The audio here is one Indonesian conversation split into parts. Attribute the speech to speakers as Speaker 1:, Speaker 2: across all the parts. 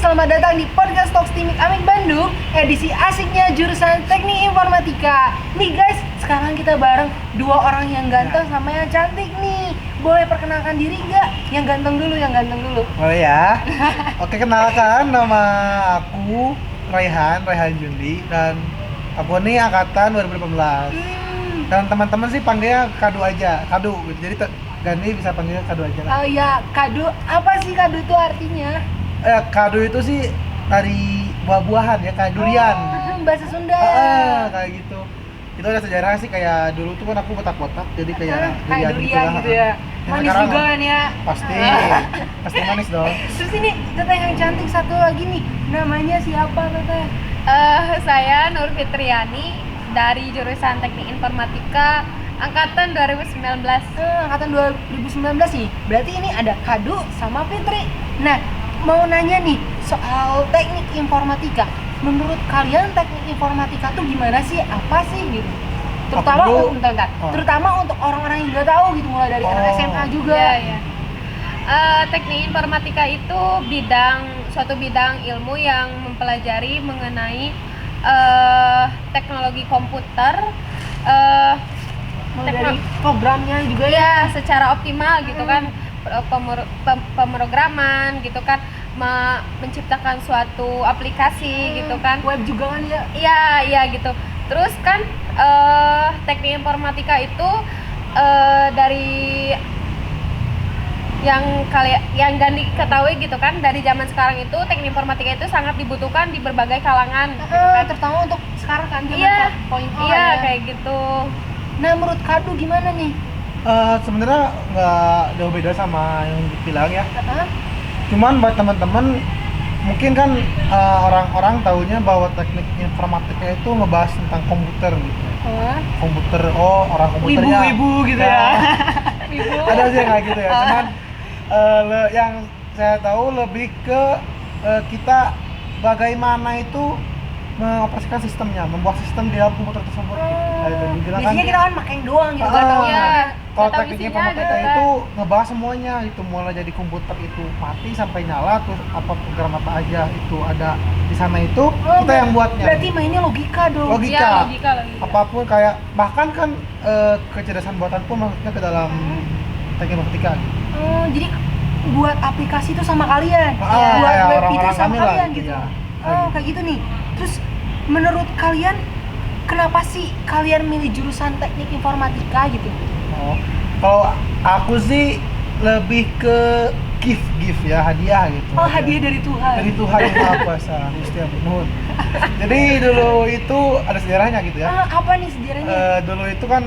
Speaker 1: selamat datang di podcast Talks Timik Amik Bandung, edisi asiknya jurusan Teknik Informatika. Nih guys, sekarang kita bareng dua orang yang ganteng sama yang cantik nih. Boleh perkenalkan diri nggak? Yang ganteng dulu.
Speaker 2: Oh ya. Oke, kenalkan, nama aku Raihan Jundi dan aku nih angkatan 2018. Dan teman-teman sih panggilnya Kadu aja, Kadu gitu. Jadi ganti bisa panggilnya Kadu aja lah.
Speaker 1: Oh ya, Kadu. Apa sih Kadu itu artinya?
Speaker 2: Kadu itu sih dari buah-buahan ya, kayak durian.
Speaker 1: Bahasa Sunda.
Speaker 2: Kayak gitu. Itu ada sejarah sih, kayak dulu tuh kan aku botak-botak, jadi kayak
Speaker 1: durian gitu ya. Manis juga kan ya?
Speaker 2: Pasti manis dong.
Speaker 1: Terus ini teteh yang cantik satu lagi nih, namanya siapa teteh?
Speaker 3: Saya Nur Fitriani dari jurusan Teknik Informatika angkatan 2019.
Speaker 1: Angkatan 2019 nih. Berarti ini ada Kadu sama Fitri. Nah, mau nanya nih soal teknik informatika. Menurut kalian teknik informatika tuh gimana sih? Apa sih gitu? Terutama untuk orang-orang yang nggak tahu gitu, mulai dari anak SMA juga.
Speaker 3: Iya. Teknik informatika itu suatu bidang ilmu yang mempelajari mengenai teknologi komputer,
Speaker 1: Mulai dari programnya juga
Speaker 3: ya secara optimal gitu kan, pemrograman gitu kan, menciptakan suatu aplikasi gitu kan,
Speaker 1: web juga kan ya.
Speaker 3: Iya gitu. Terus kan teknik informatika itu dari yang Gandhi ketahui gitu kan, dari zaman sekarang itu teknik informatika itu sangat dibutuhkan di berbagai kalangan gitu kan.
Speaker 1: Terutama untuk sekarang kan zaman
Speaker 3: Iya,
Speaker 1: ya.
Speaker 3: kayak gitu.
Speaker 1: Nah, menurut Kadu gimana nih?
Speaker 2: Sebenarnya nggak jauh beda sama yang dibilang ya. Cuman buat teman-teman mungkin kan orang-orang taunya bahwa teknik informatika itu ngebahas tentang komputer gitu. Komputer, orang komputer ya.
Speaker 1: Wibu gitu ya.
Speaker 2: Ada sih kayak gitu ya. Cuman yang saya tahu lebih ke kita bagaimana itu mengoperasikan sistemnya, membuat sistem di dalam komputer tersebut gitu.
Speaker 1: Biasanya kita kan main doang gitu kan.
Speaker 2: Kalau teknik informatika itu ngebahas semuanya gitu, mulai jadi komputer itu mati sampai nyala, terus apa program apa aja itu ada di sana itu kita yang buatnya.
Speaker 1: Berarti mainnya logika dong.
Speaker 2: Logika.
Speaker 3: Logika.
Speaker 2: Apapun kayak bahkan kan kecerdasan buatan pun masuknya ke dalam teknik informatika.
Speaker 1: Jadi buat aplikasi itu sama kalian, buat
Speaker 2: kayak
Speaker 1: web itu
Speaker 2: orang-orang
Speaker 1: sama
Speaker 2: kami lah,
Speaker 1: kalian gitu. Kayak gitu nih. Terus menurut kalian kenapa sih kalian milih jurusan teknik informatika gitu?
Speaker 2: Kalau aku sih lebih ke gift ya, hadiah gitu.
Speaker 1: Hadiah dari Tuhan.
Speaker 2: Dari Tuhan yang Maha Kuasa, Gusti Amunun. Jadi dulu itu ada sejarahnya gitu ya.
Speaker 1: Apa nih sejarahnya?
Speaker 2: Dulu itu kan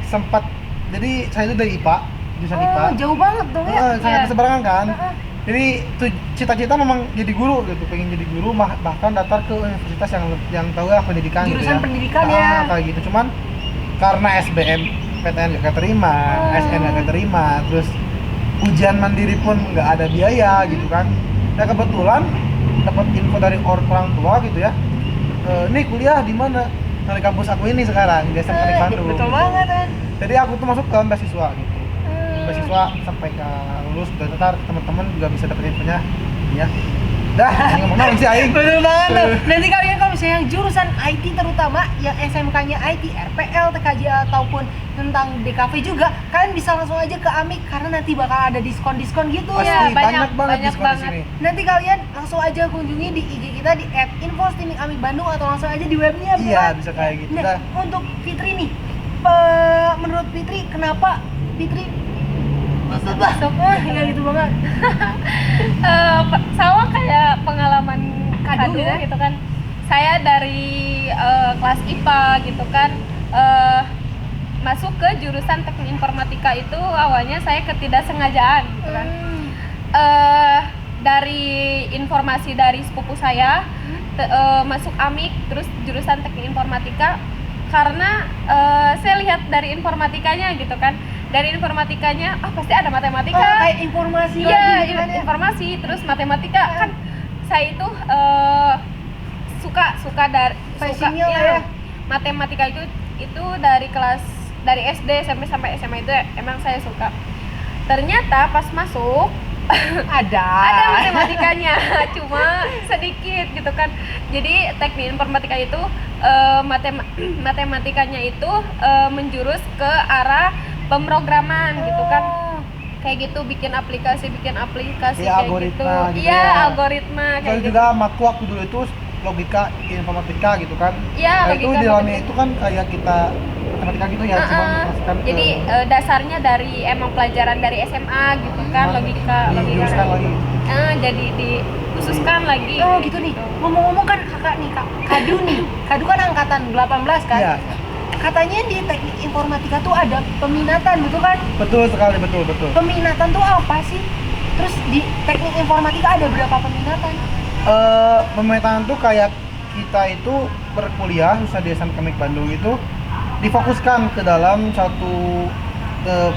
Speaker 2: sempat, jadi saya itu dari IPA, jurusan IPA.
Speaker 1: Jauh banget dong ya.
Speaker 2: Sangat keseberangan kan. Jadi cita-cita memang jadi guru gitu, pengen jadi guru, bahkan daftar ke universitas yang tahu ya pendidikan
Speaker 1: jurusan
Speaker 2: gitu ya.
Speaker 1: Pendidikan ya.
Speaker 2: Kayak gitu. Cuman karena SBM PTN gak keterima, SN gak keterima, terus ujian mandiri pun nggak ada biaya gitu kan. Nah kebetulan dapat info dari orang tua gitu ya. Nih kuliah di mana? Di kampus aku ini sekarang di SMK Bandung.
Speaker 1: Betul banget kan.
Speaker 2: Jadi aku tuh masuk ke beasiswa gitu. Beasiswa sampai ke lulus, dan ntar teman-teman juga bisa dapetin infonya ya. Dah, ngomong naon sih aing.
Speaker 1: Betul banget tuh. Nanti kalian kalau misalnya yang jurusan IT, terutama yang SMK-nya IT, RPL, TKJ ataupun tentang DKV juga, kalian bisa langsung aja ke Amik karena nanti bakal ada diskon-diskon gitu.
Speaker 2: Pasti,
Speaker 3: Ya,
Speaker 2: banyak banget diskon di
Speaker 3: banget.
Speaker 2: sini.
Speaker 1: Nanti kalian langsung aja kunjungi di IG kita di @infostimikambik_bandung atau langsung aja di webnya.
Speaker 2: Iya, bisa kayak gitu.
Speaker 1: Nah, untuk Fitri nih, menurut Fitri kenapa Fitri masuk ya gitu banget.
Speaker 3: Sama kayak pengalaman
Speaker 1: Kadu ya?
Speaker 3: gitu kan. Saya dari kelas IPA gitu kan, masuk ke jurusan teknik informatika itu awalnya saya ketidaksengajaan gitu kan. Dari informasi dari sepupu saya, masuk Amik terus jurusan teknik informatika karena saya lihat dari informatikanya gitu kan. Dari informatikanya pasti ada matematika.
Speaker 1: Kayak informasi lagi gitu kan ya?
Speaker 3: Informasi terus matematika kan. Saya itu suka
Speaker 1: Passionnya lah ya.
Speaker 3: matematika itu dari SD sampai SMA itu emang saya suka. Ternyata pas masuk ada matematikanya cuma sedikit gitu kan. Jadi teknik informatika itu matematikanya itu menjurus ke arah pemrograman gitu kan, kayak gitu, bikin aplikasi
Speaker 2: Iya,
Speaker 3: kayak
Speaker 2: algoritma
Speaker 3: gitu.
Speaker 2: gitu
Speaker 3: Iya,
Speaker 2: ya.
Speaker 3: algoritma kayak
Speaker 2: Soalnya
Speaker 3: gitu.
Speaker 2: juga matku waktu dulu itu logika informatika gitu kan.
Speaker 3: Iya,
Speaker 2: Nah, itu
Speaker 3: logika
Speaker 2: di dalamnya
Speaker 3: matematika.
Speaker 2: itu kan kayak kita matematika gitu ya, cuma masukkan ke
Speaker 3: Jadi dasarnya dari emang pelajaran dari SMA gitu kan, logika
Speaker 2: dijuruskan lagi.
Speaker 3: jadi dikhususkan lagi.
Speaker 1: Oh gitu nih. Ngomong-ngomong kan kakak nih kak, Kadu nih. Kadu kan angkatan 18 kan.
Speaker 2: Iya.
Speaker 1: Katanya di teknik informatika tuh ada peminatan gitu kan?
Speaker 2: Betul sekali, betul.
Speaker 1: Peminatan tuh apa sih? Terus di teknik informatika ada berapa peminatan?
Speaker 2: Pemetaan tuh kayak kita itu berkuliah khususnya di SMK Kemik Bandung itu difokuskan ke dalam satu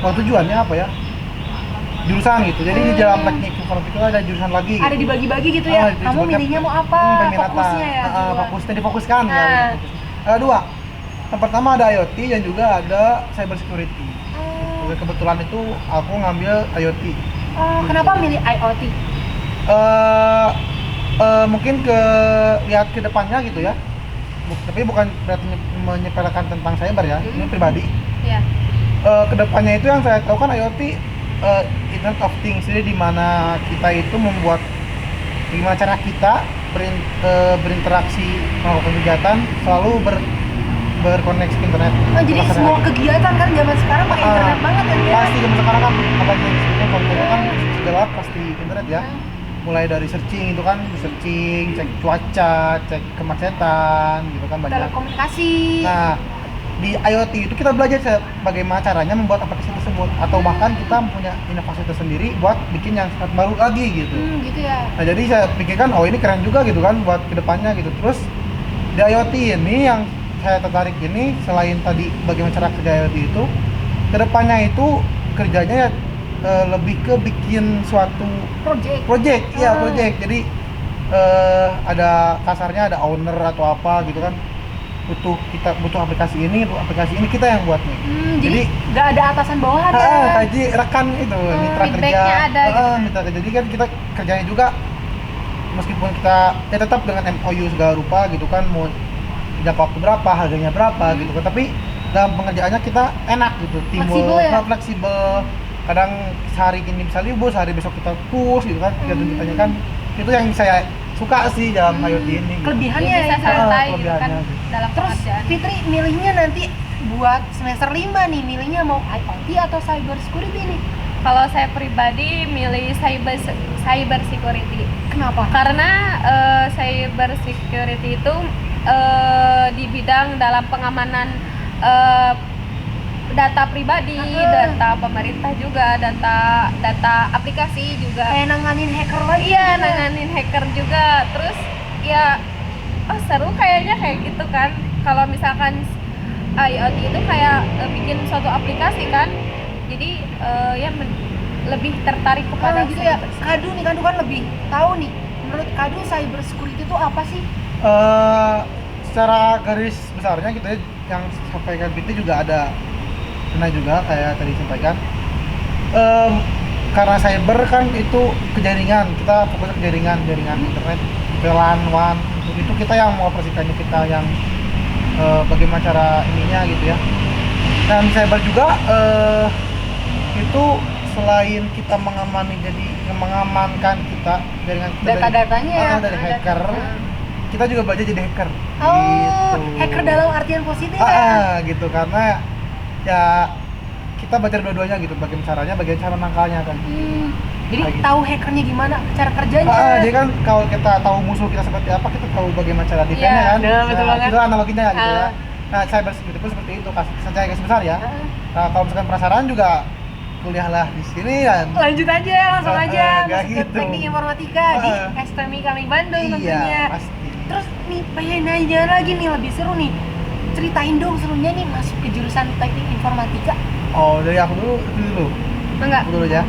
Speaker 2: tujuannya apa ya, jurusan gitu. Jadi di dalam teknik informatika ada jurusan lagi gitu.
Speaker 1: Ada dibagi-bagi gitu ya? Kamu
Speaker 2: disebutnya
Speaker 1: milihnya mau apa?
Speaker 2: peminatan.
Speaker 1: Fokusnya ya? dua.
Speaker 2: Fokusnya difokuskan ya.
Speaker 1: Ah.
Speaker 2: Ada dua. Yang pertama ada IoT dan juga ada cyber security.
Speaker 1: Oh,
Speaker 2: Kebetulan itu aku ngambil IoT.
Speaker 1: kenapa milih IoT?
Speaker 2: Mungkin lihat ke depannya gitu ya. Tapi bukan berarti menyepelekan tentang cyber ya, ini pribadi.
Speaker 3: Iya.
Speaker 2: Kedepannya itu yang saya tahu kan IoT, Internet of Things, jadi di mana kita itu membuat gimana cara kita berinteraksi melakukan kegiatan selalu berkoneksi ke internet.
Speaker 1: Jadi semua kegiatan kan zaman sekarang pakai internet banget kan ya?
Speaker 2: Pasti zaman sekarang kan apalagi yang disebutnya komputer kan segala pasti internet ya. Mulai dari searching itu kan, searching, cek cuaca, cek kemacetan gitu kan banyak.
Speaker 1: Telekomunikasi.
Speaker 2: Nah, di IoT itu kita belajar bagaimana caranya membuat aplikasi tersebut atau bahkan kita punya inovasi tersendiri buat bikin yang sangat baru lagi gitu.
Speaker 1: Gitu ya.
Speaker 2: Nah, jadi saya pikirkan oh ini keren juga gitu kan buat kedepannya gitu. Terus di IoT ini yang saya tertarik ini selain tadi bagaimana cara kerja IoT itu, kedepannya itu kerjanya ya lebih ke bikin suatu project. Jadi ada kasarnya ada owner atau apa gitu kan, kita butuh aplikasi ini kita yang buat nih.
Speaker 1: Jadi nggak ada atasan bawahan kan?
Speaker 2: Kaji rekan itu mitra kerja.
Speaker 3: feedbacknya ada gitu.
Speaker 2: Mitra kerja. Jadi kan kita kerjanya juga meskipun kita tetap dengan MOU segala rupa gitu kan, mau jangka waktu berapa, harganya berapa gitu kan, tapi dalam pengerjaannya kita enak gitu,
Speaker 1: Fleksibel ya?
Speaker 2: fleksibel. Kadang sehari ini bisa libur, sehari besok kita push gitu kan, tergantung kitanya kan. Itu yang saya suka sih dalam IoT ini gitu.
Speaker 1: Kelebihannya
Speaker 3: Bisa
Speaker 1: ya.
Speaker 3: santai gitu kan
Speaker 2: kelebihannya gitu.
Speaker 3: dalam
Speaker 1: Terus
Speaker 3: pekerjaan.
Speaker 1: Fitri milihnya nanti buat semester 5 nih, milihnya mau IoT atau cyber security nih?
Speaker 3: Kalau saya pribadi milih cyber security.
Speaker 1: Kenapa?
Speaker 3: Karena cyber security itu di bidang dalam pengamanan data pribadi, data pemerintah juga, data aplikasi juga.
Speaker 1: Kayak nanganin hacker lagi.
Speaker 3: Iya,
Speaker 1: gitu.
Speaker 3: nanganin hacker juga. Terus ya seru kayaknya kayak gitu kan. Kalau misalkan IoT itu kayak bikin suatu aplikasi kan. Jadi lebih tertarik kepada
Speaker 1: gitu ya.
Speaker 3: cyber.
Speaker 1: Kadu nih, Kadu kan lebih tahu nih. Menurut Kadu cyber security itu apa sih?
Speaker 2: Secara garis besarnya gitu ya, yang sampaikan PT juga ada kena juga kayak tadi sampaikan. Karena cyber kan itu ke jaringan, kita fokusnya ke jaringan internet, VLAN, WAN, itu kita yang mengoperasikannya, kita yang bagaimana cara ininya gitu ya. Dan cyber juga itu selain kita mengamankan kita jaringan kita
Speaker 1: Data-datanya
Speaker 2: dari hacker, kita juga belajar jadi hacker.
Speaker 1: Oh,
Speaker 2: Gitu.
Speaker 1: hacker dalam artian positif ya?
Speaker 2: Gitu, karena ya kita belajar dua-duanya gitu, bagaimana caranya, bagaimana cara menangkalnya kan.
Speaker 1: Jadi
Speaker 2: Kayak gitu.
Speaker 1: tahu hackernya gimana, cara kerjanya.
Speaker 2: Jadi kan kalau kita tahu musuh kita seperti apa, kita tahu bagaimana cara defense-nya kan.
Speaker 1: betul banget.
Speaker 2: Itu analoginya gitu ya. Nah, cyber security pun seperti itu, secara garis besar ya. Nah, kalau misalkan penasaran juga kuliahlah di sini kan.
Speaker 1: Lanjut aja, langsung aja
Speaker 2: Gak
Speaker 1: masuk ke
Speaker 2: gitu.
Speaker 1: teknik informatika di STMI Kemik Bandung tentunya.
Speaker 2: Iya, pasti.
Speaker 1: Terus nih pengen nanya lagi nih, lebih seru nih. Ceritain dong serunya nih masuk ke jurusan teknik informatika.
Speaker 2: Oh, dari aku dulu, itu dulu.
Speaker 3: Enggak.
Speaker 2: Aku dulu ya.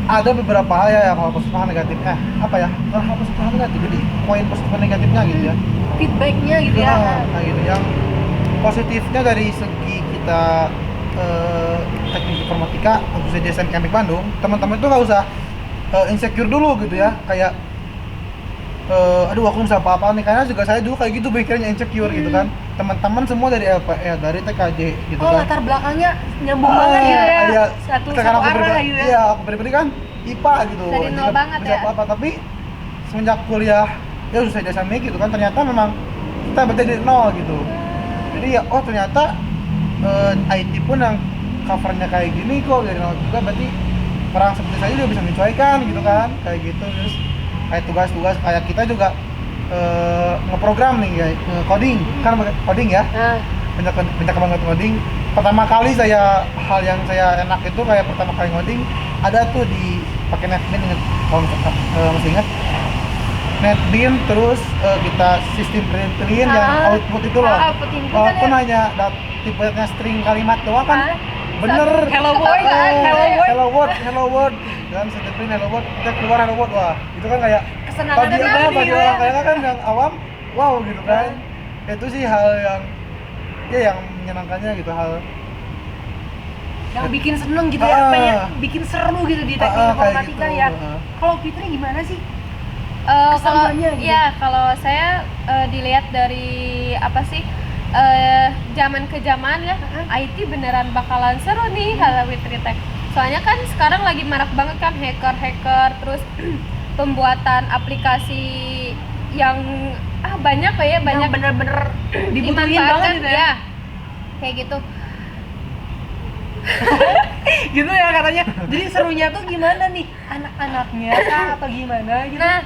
Speaker 2: Ada beberapa hal ya, hal positif hal negatif. Apa ya? Bukan hal positif hal negatif, jadi poin positif dan negatifnya gitu ya.
Speaker 1: Feedbacknya gitu ya.
Speaker 2: Nah, gitu yang positifnya dari segi kita teknik informatika khususnya di SNK Bandung, teman-teman itu nggak usah insecure dulu gitu ya, kayak aduh aku bisa apa-apa nih, karena juga saya dulu kayak gitu pikirnya insecure gitu kan. Teman-teman semua dari LPR, dari TKJ gitu
Speaker 1: Oh,
Speaker 2: kan.
Speaker 1: latar belakangnya nyambung banget gitu ya.
Speaker 2: Iya,
Speaker 1: Satu
Speaker 2: sekarang aku
Speaker 1: arah
Speaker 2: pribadi,
Speaker 1: gitu ya.
Speaker 2: iya aku pribadi kan IPA gitu,
Speaker 3: Dari nol
Speaker 2: bisa,
Speaker 3: banget
Speaker 2: bisa
Speaker 3: ya.
Speaker 2: apa-apa, tapi semenjak kuliah ya susah jasa gitu kan, ternyata memang kita berarti dari nol gitu. Jadi ya oh ternyata IT pun yang covernya kayak gini kok dari nol juga, berarti orang seperti saya juga bisa menyesuaikan gitu kan, kayak gitu. Terus kayak tugas-tugas kayak kita juga ngeprogram nih kayak coding kan, coding ya,
Speaker 1: Nah,
Speaker 2: banyak banget coding. Pertama kali saya hal yang saya enak itu kayak pertama kali ngoding ada tuh di pakai NetBeans, inget kalau masih ingat NetBeans, terus kita sistem printlin yang output itu loh,
Speaker 1: output input kan
Speaker 2: walaupun
Speaker 1: ya.
Speaker 2: hanya tipenya string kalimat doang kan bener.
Speaker 1: Hello boy, hello boy.
Speaker 2: hello world dan sistem print hello world, kita keluar hello world, wah itu kan kayak
Speaker 1: Kesenangan
Speaker 2: bagi
Speaker 1: tersendiri
Speaker 2: bagi
Speaker 1: gitu
Speaker 2: orang
Speaker 1: ya.
Speaker 2: kayak kan yang awam wow gitu kan. Itu sih hal yang ya yang menyenangkannya gitu, hal
Speaker 1: Yang bikin seneng gitu ya, pengen bikin seru gitu di teknik
Speaker 2: kayak
Speaker 1: informatika
Speaker 2: gitu.
Speaker 1: ya. Kalau Fitri gimana sih?
Speaker 3: Kalau
Speaker 1: Kesannya gitu.
Speaker 3: ya kalau saya dilihat dari apa sih zaman ke zaman ya, IT beneran bakalan seru nih kalau Witritek. Soalnya kan sekarang lagi marak banget kan hacker terus pembuatan aplikasi yang banyak ya,
Speaker 1: Yang
Speaker 3: banyak
Speaker 1: bener-bener dibutuhin
Speaker 3: dimanfaatkan,
Speaker 1: banget gitu ya.
Speaker 3: kayak gitu.
Speaker 1: Gitu ya katanya. Jadi serunya tuh gimana nih? Anak-anaknya kah atau gimana gitu?
Speaker 3: Nah,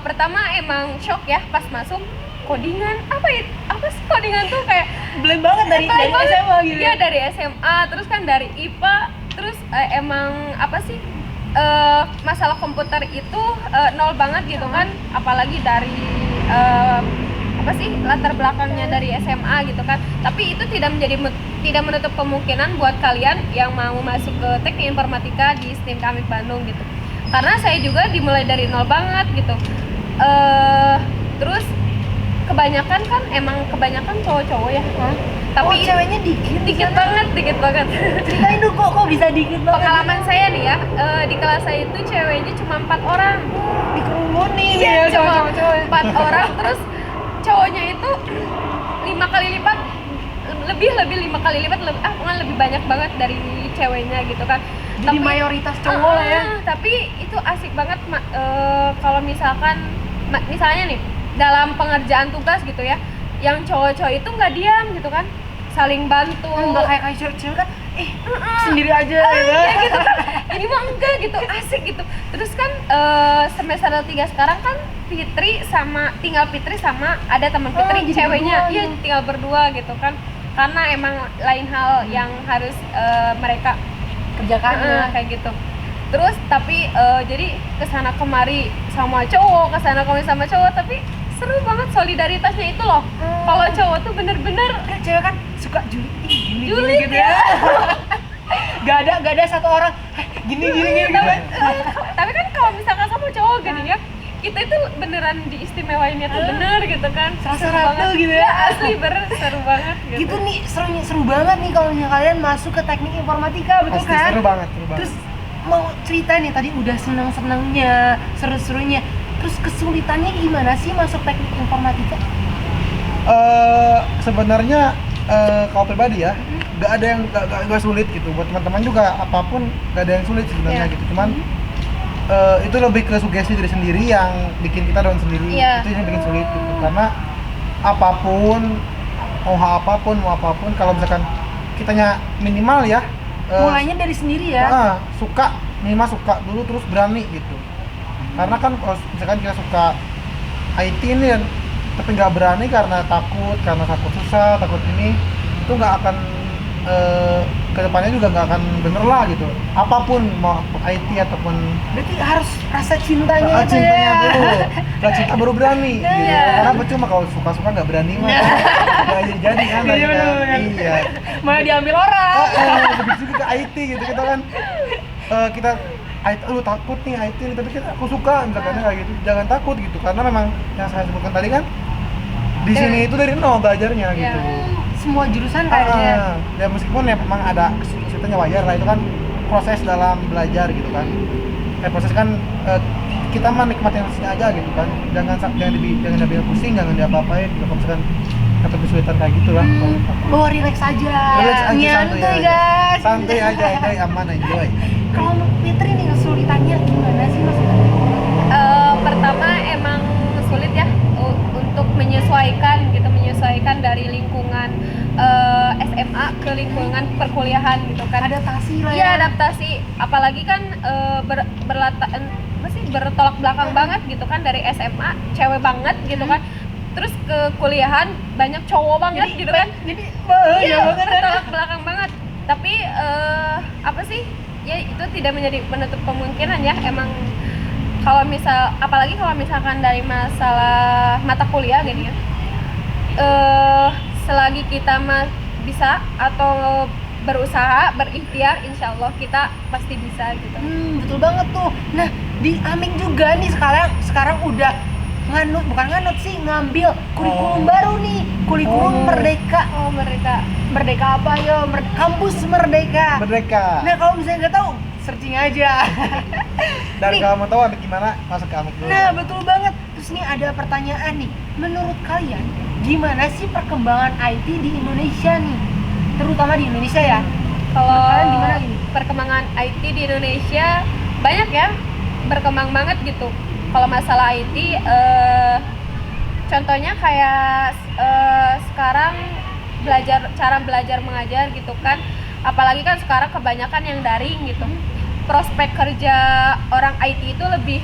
Speaker 3: pertama emang shock ya pas masuk codingan. Apa sih codingan tuh, kayak
Speaker 1: Blend banget dari SMA gitu.
Speaker 3: Iya, dari SMA, terus kan dari IPA, terus emang apa sih masalah komputer itu nol banget gitu kan, apalagi dari apa sih latar belakangnya dari SMA gitu kan. Tapi itu tidak menutup kemungkinan buat kalian yang mau masuk ke teknik informatika di STIM Kamik Bandung gitu, karena saya juga dimulai dari nol banget gitu. Terus kebanyakan cowok-cowok ya, tapi
Speaker 1: ceweknya dikit
Speaker 3: banget.
Speaker 1: Ceritain dong kok bisa dikit banget.
Speaker 3: Pengalaman saya nih ya, di kelas saya itu ceweknya cuma 4 orang.
Speaker 1: Dikerumunin
Speaker 3: Iya,
Speaker 1: ya
Speaker 3: cuma
Speaker 1: cowok-cowok.
Speaker 3: 4 orang, terus cowoknya itu 5 kali lipat, lebih 5 kali lipat, pokoknya lebih banyak banget dari ceweknya gitu kan.
Speaker 1: Jadi mayoritas cowok lah ya.
Speaker 3: Tapi itu asik banget kalau misalkan misalnya nih dalam pengerjaan tugas gitu ya, yang cowok-cowok itu nggak diam gitu kan, saling bantu.
Speaker 1: Enggak kayak cewek-cewek kan sendiri aja gitu.
Speaker 3: Iya gitu kan. Ini mah enggak gitu, asik gitu. Terus kan semester 3 sekarang kan tinggal Fitri sama ada teman Fitri
Speaker 1: jadi
Speaker 3: ceweknya.
Speaker 1: berdua
Speaker 3: Iya,
Speaker 1: gitu.
Speaker 3: tinggal berdua gitu kan. Karena emang lain hal yang harus mereka
Speaker 1: Kerjakannya.
Speaker 3: kayak gitu. Terus tapi jadi kesana kemari sama cowok, sama cowok, tapi seru banget solidaritasnya itu loh. Kalau cowok tuh bener-bener
Speaker 1: Kan cewek kan suka julid
Speaker 3: Julid
Speaker 1: gitu ya. Gak ada satu orang gini gitu.
Speaker 3: tapi kan kalau misalkan sama cowok gini ya, kita itu beneran diistimewainnya tuh bener gitu kan.
Speaker 1: Serasa
Speaker 3: Seru
Speaker 1: ratu
Speaker 3: banget.
Speaker 1: gitu ya.
Speaker 3: Asli seru banget gitu.
Speaker 1: Gitu nih seru banget nih kalau misalnya kalian masuk ke teknik informatika, betul
Speaker 2: Pasti
Speaker 1: kan?
Speaker 2: seru banget.
Speaker 1: Terus mau cerita nih, tadi udah senang-senangnya, seru-serunya. Terus kesulitannya gimana sih masuk teknik informatika?
Speaker 2: Sebenarnya kalau pribadi ya, nggak ada yang nggak sulit gitu. Buat teman-teman juga apapun nggak ada yang sulit sebenarnya
Speaker 3: Iya.
Speaker 2: gitu. Cuman itu lebih ke sugesti diri sendiri yang bikin kita down sendiri.
Speaker 3: Iya.
Speaker 2: Itu yang bikin sulit gitu. Karena apapun mau apapun kalau misalkan kitanya minimal ya
Speaker 1: Mulainya dari sendiri ya.
Speaker 2: minimal suka dulu terus berani gitu. Karena kan kalau misalkan kita suka IT ini dan tapi nggak berani karena takut susah, takut ini, itu nggak akan kedepannya juga nggak akan bener lah gitu. Apapun mau IT ataupun
Speaker 1: Berarti harus rasa cintanya itu
Speaker 2: cintanya
Speaker 1: ya.
Speaker 2: dulu, setelah cinta baru berani. Gitu.
Speaker 3: Iya.
Speaker 2: Karena percuma kalau suka nggak berani mah nggak jadi kan.
Speaker 1: Iya, bener.
Speaker 2: Iya.
Speaker 1: Malah diambil orang.
Speaker 2: Begitu juga ke IT gitu, kita kan kita IT, lu takut nih IT nih, tapi kan aku suka misalkan kayak gitu. Jangan takut gitu, karena memang yang saya sebutkan tadi kan di sini itu dari nol belajarnya gitu.
Speaker 1: semua jurusan kayaknya.
Speaker 2: Ya meskipun ya memang ada kesulitannya wajar lah, itu kan proses dalam belajar gitu kan. Proses kan kita mah nikmatin prosesnya aja gitu kan. Jangan dibilang pusing, jangan diapa-apain gitu kalau misalkan atau kesulitan kayak gitu lah.
Speaker 1: Bawa relax aja.
Speaker 2: Relax aja,
Speaker 1: Nyantai guys.
Speaker 2: Santai aja, enjoy, aman, enjoy.
Speaker 1: Kalau menurut Fitri nih kesulitannya gimana sih maksudnya?
Speaker 3: Pertama emang sulit ya untuk menyesuaikan dari lingkungan SMA ke lingkungan perkuliahan gitu kan.
Speaker 1: Adaptasi lah
Speaker 3: Iya,
Speaker 1: ya.
Speaker 3: adaptasi, apalagi kan bertolak belakang banget gitu kan, dari SMA cewek banget gitu kan, terus ke kuliahan banyak cowok banget gitu kan.
Speaker 1: Jadi
Speaker 3: Iya, bertolak belakang banget. Tapi apa sih? Ya itu tidak menjadi menutup kemungkinan ya. Emang apalagi kalau misalkan dari masalah mata kuliah gini ya. Selagi kita bisa atau berusaha, berikhtiar, insya Allah kita pasti bisa gitu.
Speaker 1: Betul banget tuh. Nah, di Aming juga nih sekarang udah ngambil kurikulum baru nih, kurikulum Merdeka.
Speaker 3: Oh, mereka
Speaker 1: Merdeka apa yo? Kampus Merdeka.
Speaker 2: Merdeka.
Speaker 1: Nah, kalau misalnya nggak tahu, searching aja.
Speaker 2: Dan
Speaker 1: Nih.
Speaker 2: kalau mau tahu Amik gimana, masuk ke Amik dulu.
Speaker 1: Nah, betul banget. Terus nih ada pertanyaan nih. Menurut kalian, gimana sih perkembangan IT di Indonesia nih? Terutama di Indonesia ya.
Speaker 3: kalau
Speaker 1: Kalian gimana gini?
Speaker 3: perkembangan IT di Indonesia banyak ya, berkembang banget gitu. Kalau masalah IT, contohnya kayak sekarang cara belajar mengajar gitu kan, apalagi kan sekarang kebanyakan yang daring gitu. Prospek kerja orang IT itu lebih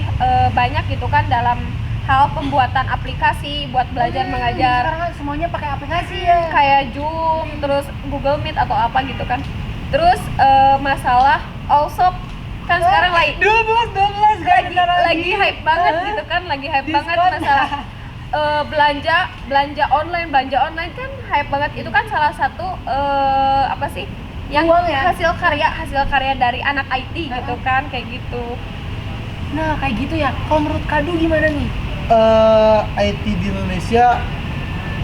Speaker 3: banyak gitu kan, dalam hal pembuatan aplikasi buat belajar mengajar,
Speaker 1: Sekarang kan semuanya pakai aplikasi ya.
Speaker 3: kayak Zoom, terus Google Meet atau apa gitu kan. Terus masalah Allshop kan sekarang lagi
Speaker 1: 12 guys,
Speaker 3: lagi hype banget gitu kan, lagi hype
Speaker 1: Diskon.
Speaker 3: banget masalah belanja online kan hype banget. Itu kan salah satu apa sih yang
Speaker 1: Uang ya?
Speaker 3: hasil karya dari anak IT gitu kan, kayak gitu.
Speaker 1: Nah, kayak gitu ya. Kalau menurut Kadu gimana nih?
Speaker 2: IT di Indonesia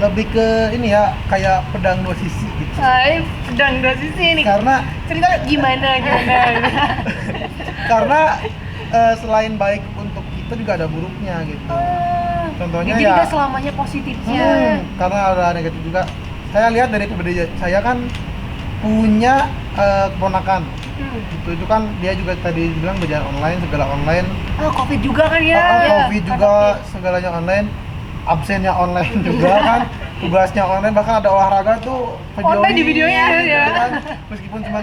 Speaker 2: lebih ke ini ya, kayak pedang dua sisi gitu.
Speaker 1: Hai, pedang dua sisi nih.
Speaker 2: Karena
Speaker 1: Cerita gimana?
Speaker 2: karena selain baik untuk kita juga ada buruknya gitu. Contohnya
Speaker 1: Jadi
Speaker 2: ya,
Speaker 1: nggak selamanya positifnya.
Speaker 2: karena ada negatif juga. Saya lihat dari pribadi saya kan punya keponakan. Itu kan dia juga tadi bilang belajar online, segala online.
Speaker 1: Covid juga kan ya.
Speaker 2: Covid juga, segalanya online. Absennya online juga kan, tugasnya online, bahkan ada olahraga tuh
Speaker 1: Online di videonya ya.
Speaker 2: gitu kan. Meskipun cuma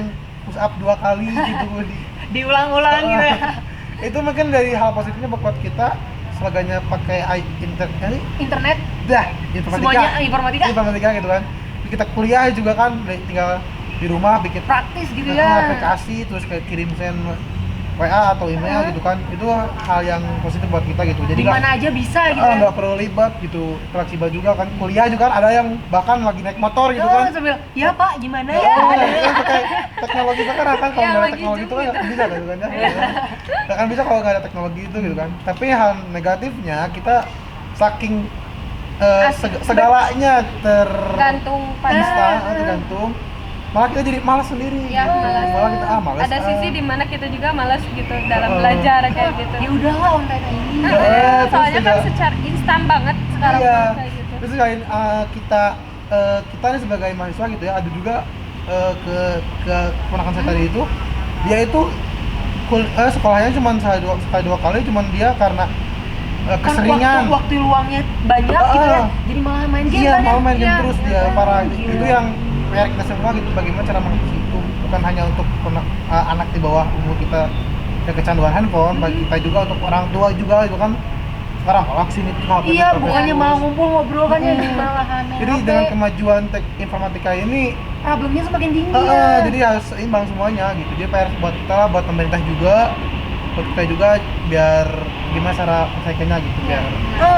Speaker 2: push up 2 kali gitu
Speaker 1: Diulang-ulang gitu ya.
Speaker 2: itu mungkin dari hal positifnya buat kita selaganya pakai
Speaker 1: Internet, semuanya informatika.
Speaker 2: informatika gitu kan. Kita kuliah juga kan tinggal di rumah bikin
Speaker 1: Praktis gitu ya.
Speaker 2: aplikasi, terus kayak kirim send WA atau email gitu kan. Itu hal yang positif buat kita gitu. Jadi
Speaker 1: Di mana aja bisa gitu ya.
Speaker 2: nggak perlu ribet gitu, fleksibel juga kan. Kuliah juga kan ada yang bahkan lagi naik motor gitu kan.
Speaker 1: Sambil, ya Pak, gimana
Speaker 2: Ya,
Speaker 1: ya?
Speaker 2: kan pakai teknologi sekarang kan, kalau
Speaker 3: Ya,
Speaker 2: nggak ada
Speaker 3: lagi
Speaker 2: teknologi itu kan
Speaker 3: juga.
Speaker 2: nggak bisa gitu kan ya. Nggak akan bisa kalau nggak ada teknologi itu gitu kan. Tapi hal negatifnya kita saking segalanya
Speaker 3: Gantung pada
Speaker 2: tergantung, malah kita jadi malas sendiri.
Speaker 3: Ya,
Speaker 2: Malah kita malas.
Speaker 3: ada sisi dimana kita juga malas gitu dalam belajar kayak gitu.
Speaker 1: Ya udahlah online ini.
Speaker 2: terus
Speaker 3: Soalnya kan
Speaker 2: juga-
Speaker 3: secara instan banget sekarang
Speaker 2: Iya.
Speaker 3: kayak gitu.
Speaker 2: Terus selain kita ini sebagai mahasiswa gitu ya, ada juga ke keponakan saya tadi itu, dia itu sekolahnya cuma sekali dua kali, cuman dia karena
Speaker 1: Kan
Speaker 2: keseringan.
Speaker 1: waktu luangnya banyak gitu ya. Jadi malah main game
Speaker 2: Iya,
Speaker 1: kan ya.
Speaker 2: mau main game
Speaker 3: Iya.
Speaker 2: terus dia parah.
Speaker 1: Gila.
Speaker 2: Itu yang PR kita semua gitu, bagaimana cara mengatasi itu, bukan hanya untuk anak di bawah umur kita yang kecanduan handphone, bagi kita juga, untuk orang tua juga itu kan sekarang vaksin itu HP
Speaker 1: Iya,
Speaker 2: terus.
Speaker 1: bukannya malah ngumpul ngobrol kan ya, malahan main
Speaker 2: Jadi
Speaker 1: HP.
Speaker 2: dengan kemajuan informatika ini
Speaker 1: Problemnya semakin tinggi ya.
Speaker 2: jadi harus seimbang semuanya gitu. Jadi PR buat kita lah, buat pemerintah juga, buat kita juga, biar gimana cara penyelesaiannya gitu biar.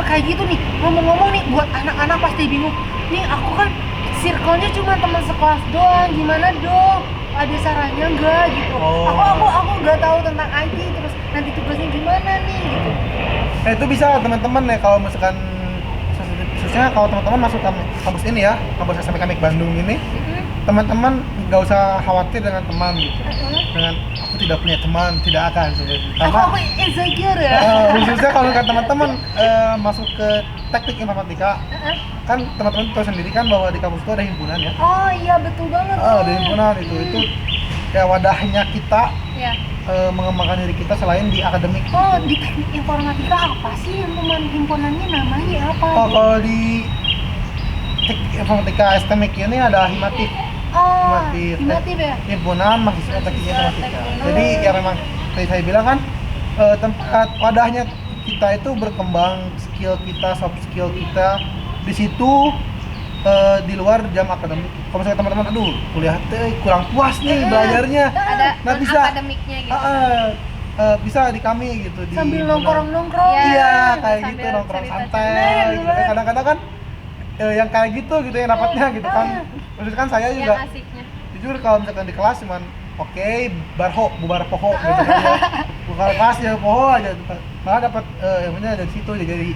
Speaker 1: Kayak gitu nih, ngomong-ngomong nih, buat anak-anak pasti bingung. Nih aku kan circle-nya cuma teman sekelas doang, gimana dong? Ada sarannya nggak gitu?
Speaker 2: Oh.
Speaker 1: Aku nggak tahu tentang IT, terus nanti tugasnya gimana nih gitu.
Speaker 2: Nah itu bisa teman-teman ya, kalau misalkan khususnya kalau teman-teman masuk kampus ini ya, kampus SMK Amik Bandung ini, teman-teman nggak usah khawatir dengan teman gitu. Dengan aku tidak punya teman, tidak akan sebenarnya. Karena
Speaker 1: Aku insecure ya.
Speaker 2: khususnya kalau kan teman-teman masuk ke teknik informatika, kan teman-teman tahu sendiri kan bahwa di kampus itu ada himpunan ya.
Speaker 1: Oh iya betul banget.
Speaker 2: Ada himpunan itu kayak wadahnya kita
Speaker 3: Ya.
Speaker 2: mengembangkan diri kita selain di akademik.
Speaker 1: Oh, di teknik informatika apa sih himpunannya namanya apa?
Speaker 2: Oh, kalau di teknik informatika STMIK ini ada himatif.
Speaker 1: Oh,
Speaker 2: Himatif.
Speaker 1: himatif ya?
Speaker 2: Himpunan mahasiswa teknik informatika.
Speaker 3: Teknik.
Speaker 2: Jadi ya memang seperti saya bilang kan tempat wadahnya kita itu berkembang, skill kita, soft skill kita di situ di luar jam akademik. Kalau misalnya teman-teman aduh kuliah teh kurang puas nih belajarnya.
Speaker 3: Ada
Speaker 2: Nah, bisa.
Speaker 3: akademiknya gitu.
Speaker 2: Bisa di kami gitu di
Speaker 1: Sambil
Speaker 2: himpunan.
Speaker 1: nongkrong-nongkrong.
Speaker 3: Iya.
Speaker 2: Iya, kayak
Speaker 3: sambil
Speaker 2: gitu nongkrong
Speaker 3: cerita-cerita.
Speaker 2: santai gitu. Kadang-kadang kan yang kayak gitu yang dapatnya gitu kan. Maksudnya kan saya juga
Speaker 3: Yang asiknya.
Speaker 2: jujur kalau misalkan di kelas cuman oke, bubar poho gitu kan ya. Bukan kelas ya poho aja malah dapat yang punya dari situ jadi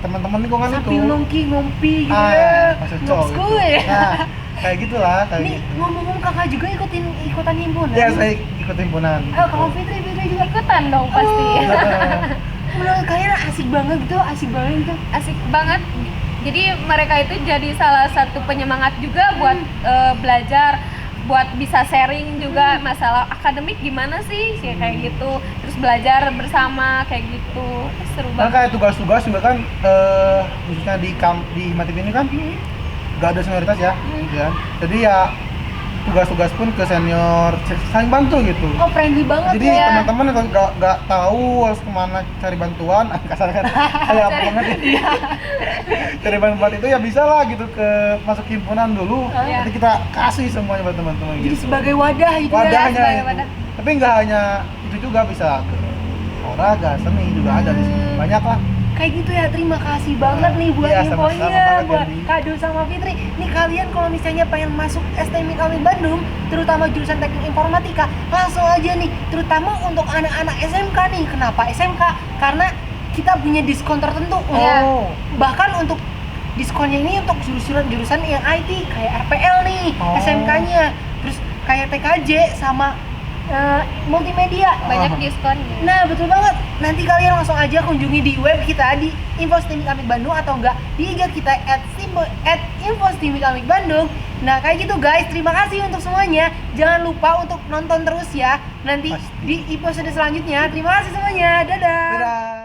Speaker 2: teman-teman lingkungan itu.
Speaker 1: Sambil ngompi gitu ya.
Speaker 2: Pas cocok
Speaker 1: Ngomong
Speaker 2: gitu.
Speaker 1: gue.
Speaker 2: Nah, kayak gitulah kayak
Speaker 1: Nih
Speaker 2: gitu.
Speaker 1: ngomong-ngomong kakak juga ikutan himpunan.
Speaker 2: Ya saya ikut himpunan.
Speaker 1: Kalau Fitri juga.
Speaker 3: Ikutan dong pasti.
Speaker 1: Menurut kalian asik banget gitu.
Speaker 3: Asik banget. Jadi mereka itu jadi salah satu penyemangat juga buat belajar, buat bisa sharing juga masalah akademik gimana sih kayak gitu. Terus belajar bersama kayak gitu. Seru
Speaker 2: Nah
Speaker 3: banget.
Speaker 2: kayak tugas-tugas juga kan khususnya di himatif ini kan nggak ada senioritas ya, gitu kan. Jadi ya tugas-tugas pun ke senior saling bantu gitu.
Speaker 1: Oh friendly banget
Speaker 2: Jadi
Speaker 1: ya.
Speaker 2: teman-teman yang nggak tahu harus kemana cari bantuan, kasar kan kayak apa banget ya. Cari bantuan itu ya bisa lah gitu ke masuk himpunan dulu.
Speaker 3: Iya.
Speaker 2: Nanti kita kasih semuanya buat teman-teman
Speaker 1: Jadi
Speaker 2: gitu.
Speaker 1: sebagai wadah gitu
Speaker 2: Wadahnya
Speaker 1: ya.
Speaker 3: sebagai
Speaker 2: itu.
Speaker 3: wadah.
Speaker 2: Tapi nggak hanya itu juga bisa ke olahraga, seni juga ada di sini. Banyak lah.
Speaker 1: Kayak gitu ya, terima kasih banget nih buat
Speaker 2: Iya, sama-sama
Speaker 1: infonya,
Speaker 2: banget,
Speaker 1: buat
Speaker 2: Dendi.
Speaker 1: Kado sama Fitri. Nih kalian kalau misalnya pengen masuk STMIK Amik Bandung, terutama jurusan teknik informatika, langsung aja nih, terutama untuk anak-anak SMK nih. Kenapa SMK? Karena kita punya diskon tertentu.
Speaker 3: Iya.
Speaker 2: Oh.
Speaker 1: Bahkan untuk diskonnya ini untuk jurusan yang IT, kayak RPL nih,
Speaker 2: Oh.
Speaker 1: SMK-nya. Terus kayak TKJ sama multimedia.
Speaker 3: Banyak diskonnya.
Speaker 1: Nah betul banget, nanti kalian langsung aja kunjungi di web kita di Infostimik Amik Bandung atau enggak di IG kita @infostimik Amik Bandung. Nah kayak gitu guys, terima kasih untuk semuanya. Jangan lupa untuk nonton terus ya nanti
Speaker 2: Pasti.
Speaker 1: di episode selanjutnya. Terima kasih semuanya, dadah.
Speaker 2: Dadah.